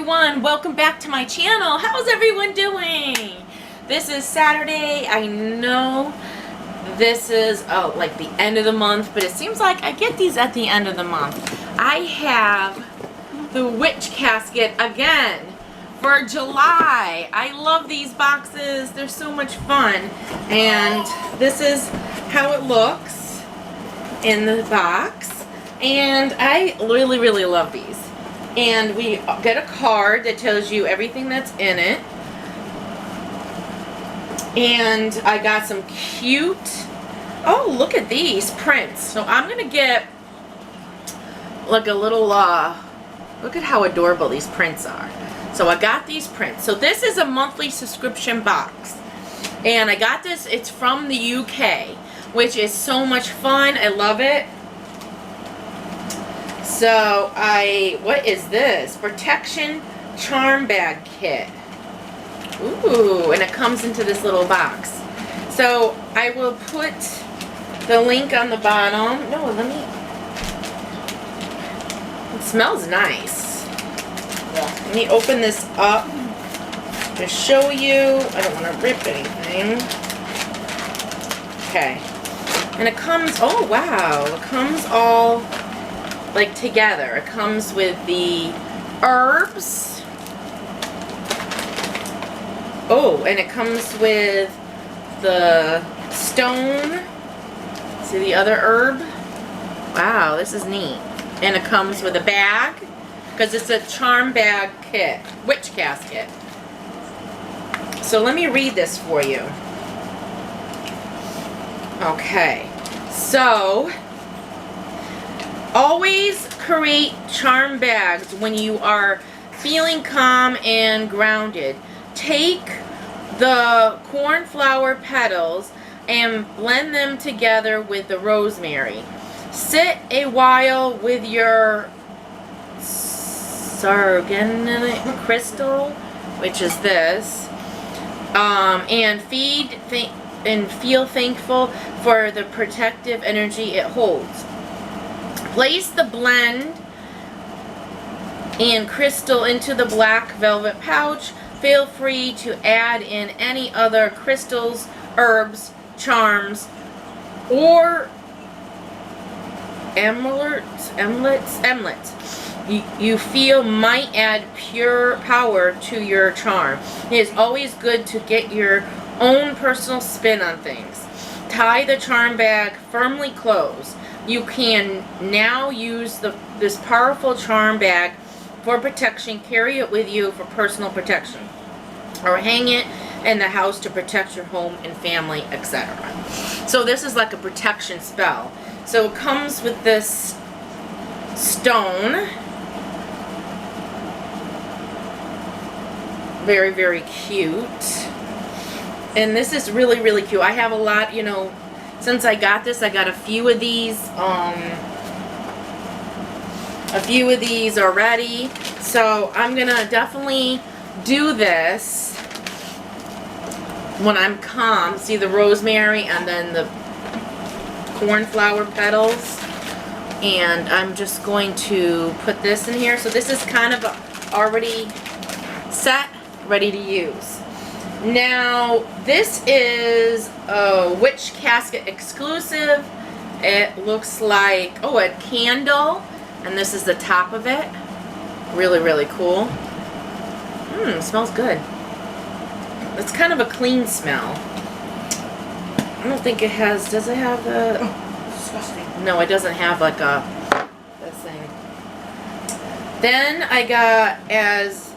everyone, welcome back to my channel. How's everyone doing? This is Saturday. I know this is like the end of the month, but it seems like I get these at the end of the month. I have the witch casket again for July. I love these boxes. They're so much fun. And this is how it looks in the box. And I really love these. And we get a card that tells you everything that's in it. And I got some cute, oh, look at these prints. So I'm going to get like a little, look at how adorable these prints are. So I got these prints. So this is a monthly subscription box. And I got this, it's from the UK, which is so much fun. I love it. So what is this? Protection Charm Bag Kit. Ooh, and it comes into this little box. So I will put the link on the bottom. No, it smells nice. Let me open this up to show you. I don't want to rip anything. Okay. And it comes, oh wow, it comes all like together. It comes with the herbs. Oh, and it comes with the stone. See the other herb? Wow, this is neat. And it comes with a bag, because it's a charm bag kit, witch casket. So let me read this for you. Okay, so always create charm bags when you are feeling calm and grounded. Take the cornflower petals and blend them together with the rosemary. Sit a while with your sargent crystal, which is this, and feel thankful for the protective energy it holds. Place the blend and crystal into the black velvet pouch. Feel free to add in any other crystals, herbs, charms, or amulets you feel might add pure power to your charm. It is always good to get your own personal spin on things. Tie the charm bag firmly closed. You can now use this powerful charm bag for protection. Carry it with you for personal protection, or hang it in the house to protect your home and family, etc. So this is like a protection spell. So it comes with this stone. Very cute. And this is really cute. I have a lot, you know, since I got this, I got a few of these already. So I'm gonna definitely do this when I'm calm. See the rosemary and then the cornflower petals. And I'm just going to put this in here. So this is kind of already set, ready to use. Now, this is a witch casket exclusive. It looks like, oh, a candle, and this is the top of it. Really cool. Smells good. It's kind of a clean smell. I don't think it has, does it have the... Oh, disgusting. No, it doesn't have like this thing. Then I got as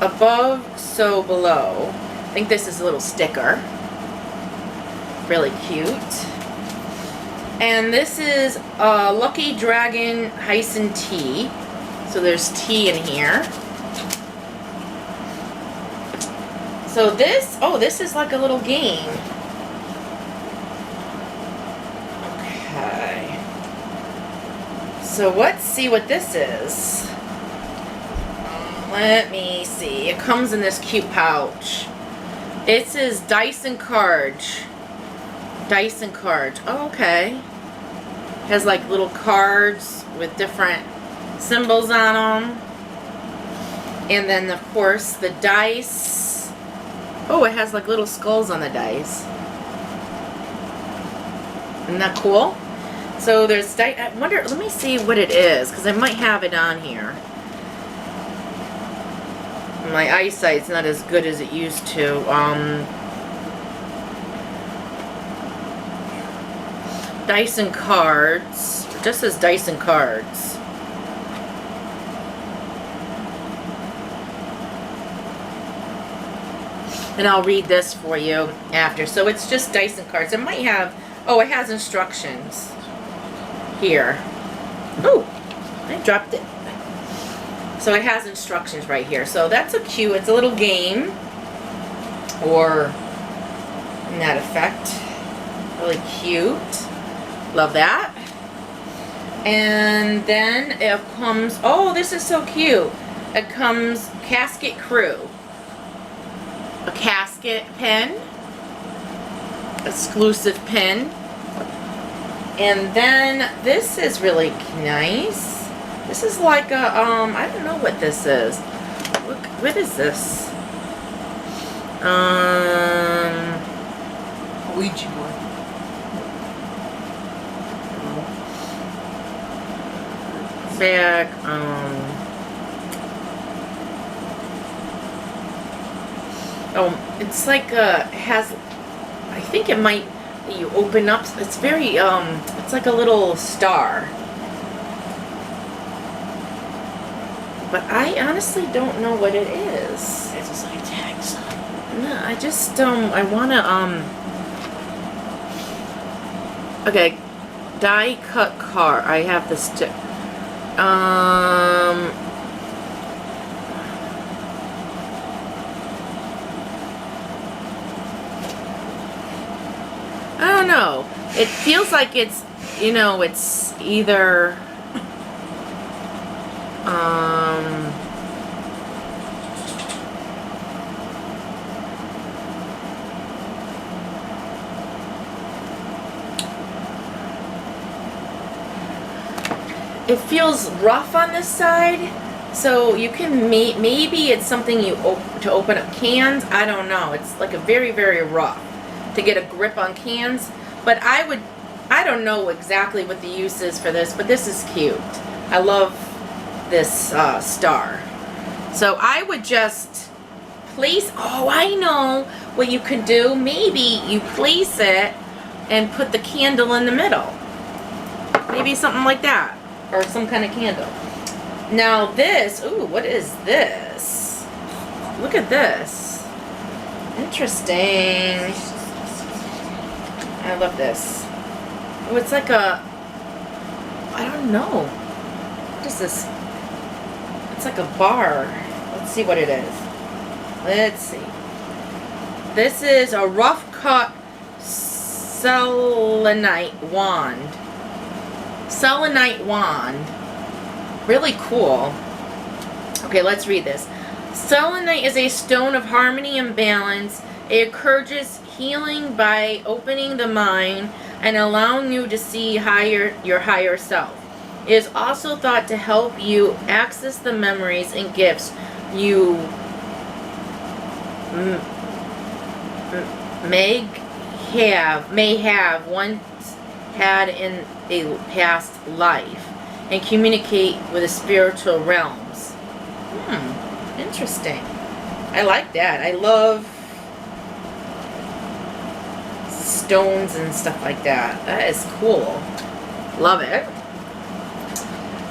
above, so below. I think this is a little sticker. Really cute. And this is a Lucky Dragon Hyson tea. So there's tea in here. So this, oh, this is like a little game. Okay. So let's see what this is. Let me see. It comes in this cute pouch. It says Dyson Cards. Dyson Cards. Oh, okay. It has like little cards with different symbols on them. And then, of course, the dice. Oh, it has like little skulls on the dice. Isn't that cool? So there's dice. I wonder, let me see what it is, because I might have it on here. My eyesight's not as good as it used to. Dice and cards. It just says dice and cards. And I'll read this for you after. So it's just dice and cards. It might have, oh, it has instructions here. Oh, I dropped it. So it has instructions right here. So that's a cute, it's a little game. Or in that effect. Really cute. Love that. And then it comes, oh, this is so cute. It comes Casket Crew. A Casket pen. Exclusive pen. And then this is really nice. This is like a, I don't know what this is. Look, what is this? Ouija board. Bag, oh, it's like it has, I think it might, you open up, it's very, it's like a little star. But I honestly don't know what it is. It's just like a tag sign. No, I just, I wanna, okay, die cut card. I have the stick. I don't know. It feels like it's, you know, it's either, it feels rough on this side, so you can maybe it's something you to open up cans. I don't know. It's like a very, very rough to get a grip on cans. But I don't know exactly what the use is for this, but this is cute. I love this star. So I would just place, oh, I know what you could do. Maybe you place it and put the candle in the middle. Maybe something like that. Or some kind of candle. Now this, ooh, what is this? Look at this. Interesting. I love this. Oh, it's like a, I don't know. What is this? It's like a bar. Let's see what it is. Let's see. This is a rough cut selenite wand. Selenite wand. Really cool. Okay, let's read this. Selenite is a stone of harmony and balance. It encourages healing by opening the mind and allowing you to see your higher self. It is also thought to help you access the memories and gifts you may have once had in a past life and communicate with the spiritual realms. Interesting. I like that. I love stones and stuff like that. That is cool. Love it.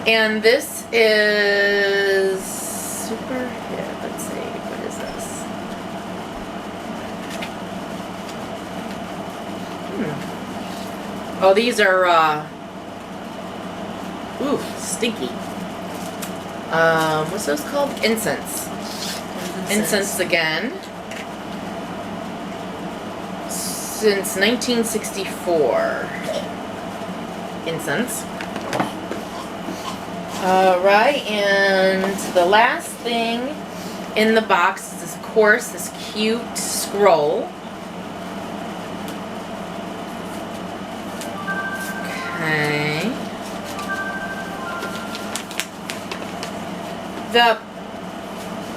And this is super hit. Let's see. What is this? Oh, these are, ooh, stinky. What's those called? Incense. Incense again. Since 1964. Incense. Alright, and the last thing in the box is, of course, this cute scroll. Okay.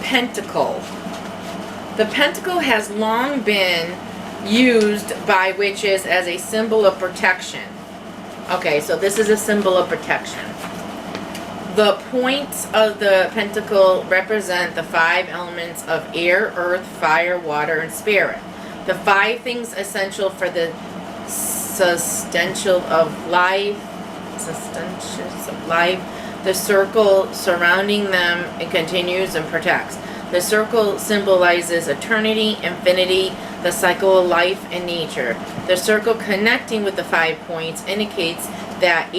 pentacle. The pentacle has long been used by witches as a symbol of protection. Okay, so this is a symbol of protection. The points of the pentacle represent the 5 elements of air, earth, fire, water, and spirit. The 5 things essential for the sustenance of life. The circle surrounding them it continues and protects. The circle symbolizes eternity, infinity, the cycle of life and nature. The circle connecting with the 5 points indicates that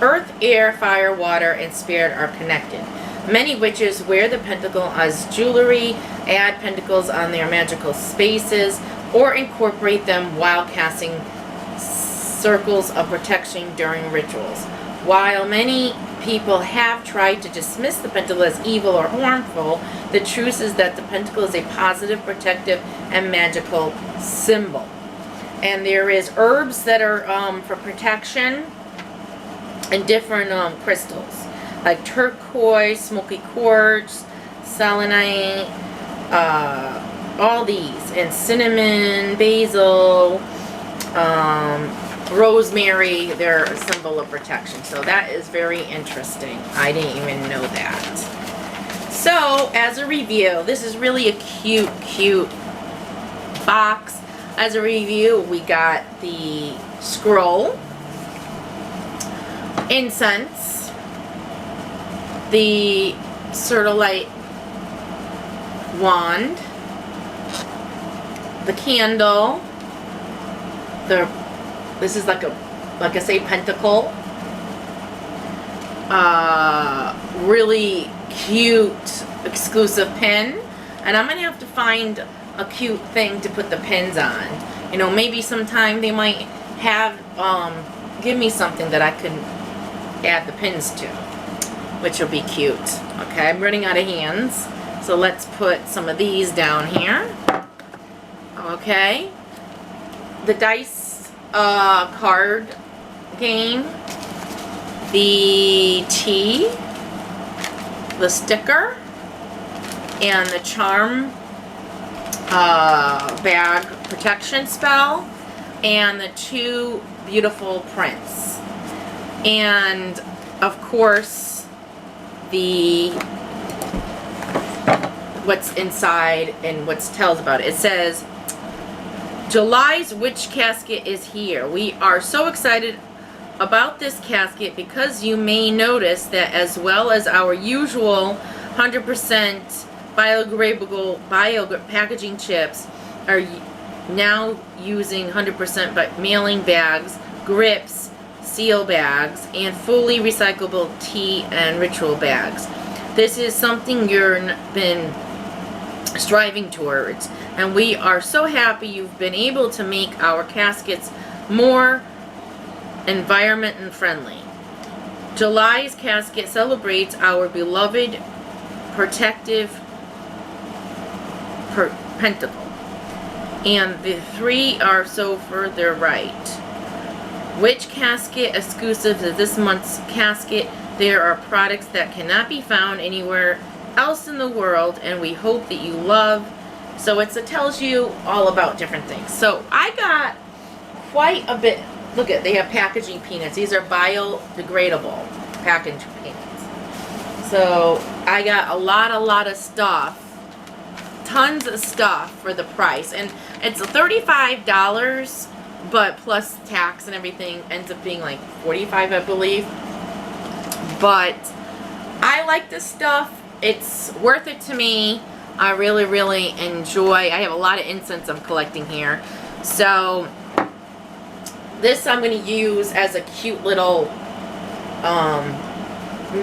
earth, air, fire, water, and spirit are connected. Many witches wear the pentacle as jewelry, add pentacles on their magical spaces, or incorporate them while casting circles of protection during rituals. While many people have tried to dismiss the pentacle as evil or harmful, the truth is that the pentacle is a positive, protective, and magical symbol. And there is herbs that are for protection, and different crystals like turquoise, smoky quartz, selenite, all these, and cinnamon, basil, rosemary. They're a symbol of protection. So that is very interesting. I didn't even know that. So as a review, this is really a cute box. As a review, we got the scroll, incense, the Certolite wand, the candle, this is like I say, pentacle, really cute exclusive pin, and I'm gonna have to find a cute thing to put the pins on. You know, maybe sometime they might have give me something that I can add the pins to, which will be cute. Okay, I'm running out of hands, so let's put some of these down here. Okay, the dice card game, the tea, the sticker, and the charm bag protection spell, and the 2 beautiful prints, and of course the what's inside and what tells about it. It says July's witch casket is here. We are so excited about this casket because you may notice that as well as our usual 100% biodegradable packaging chips are now using 100% mailing bags, grips, seal bags, and fully recyclable tea and ritual bags. This is something you've been striving towards, and we are so happy you've been able to make our caskets more environment friendly. July's casket celebrates our beloved protective pentacle, and the 3 are so further right. Which casket exclusive to this month's casket? There are products that cannot be found anywhere else in the world, and we hope that you love. So it tells you all about different things. So I got quite a bit. Look at, they have packaging peanuts. These are biodegradable packaging peanuts. So I got a lot of stuff, tons of stuff for the price, and it's $35, but plus tax and everything ends up being like $45, I believe. But I like this stuff. It's worth it to me. I really enjoy. I have a lot of incense I'm collecting here. So this I'm going to use as a cute little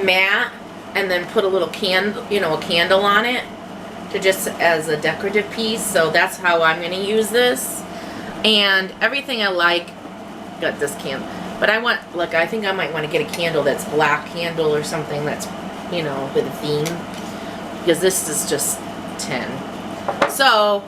mat, and then put a little candle, a candle on it, to just as a decorative piece. So that's how I'm going to use this. And everything I like, got this candle. But I think I might want to get a candle that's black candle or something that's, with a theme. Because this is just tin. So,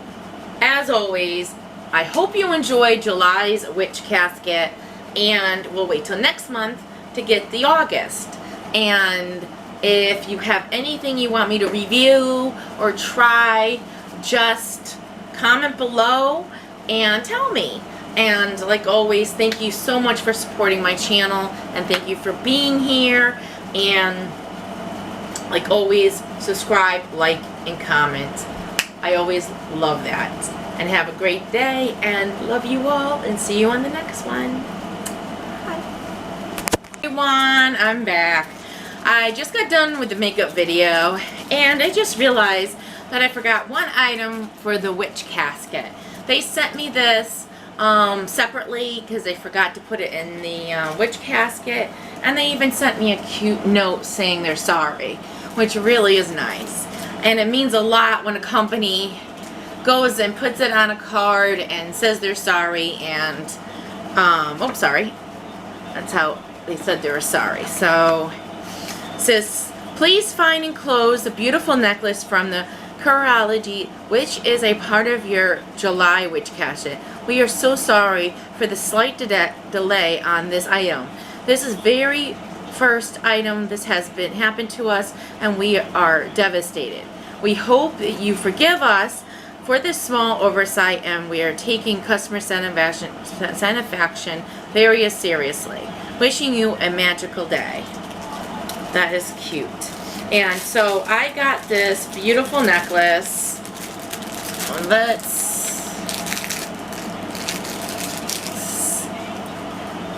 as always, I hope you enjoyed July's witch casket. And we'll wait till next month to get the August. And If you have anything you want me to review or try, just comment below and tell me. And like always, thank you so much for supporting my channel, and thank you for being here. And like always, subscribe, like, and comment. I always love that. And have a great day, and love you all, and see you on the next one. Bye. Everyone, I'm back. I just got done with the makeup video, and I just realized that I forgot one item for the witch casket. They sent me this separately because they forgot to put it in the witch casket, and they even sent me a cute note saying they're sorry, which really is nice. And it means a lot when a company goes and puts it on a card and says they're sorry, and oh, sorry, that's how they said they were sorry. So it says, please find enclosed a beautiful necklace from the Curology, which is a part of your July witch casket. We are so sorry for the slight delay on this item. This is very first item this has been happened to us, and we are devastated. We hope that you forgive us for this small oversight, and we are taking customer satisfaction very seriously. Wishing you a magical day. That is cute. And so I got this beautiful necklace.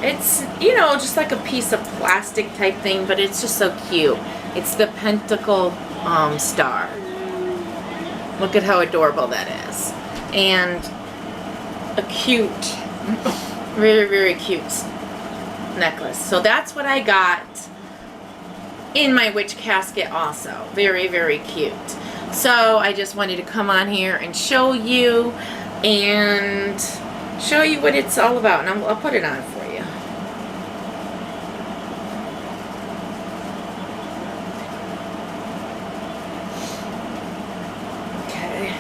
It's, you know, just like a piece of plastic type thing, but it's just so cute. It's the pentacle star. Look at how adorable that is. And a cute, very, very cute necklace. So that's what I got in my witch casket also. Very, very cute. So I just wanted to come on here and show you what it's all about. And I'll put it on for you. Okay.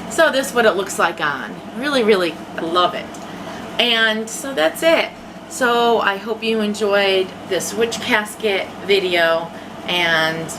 So this is what it looks like on. Really, really, I love it. And so that's it. So I hope you enjoyed this witch casket video, and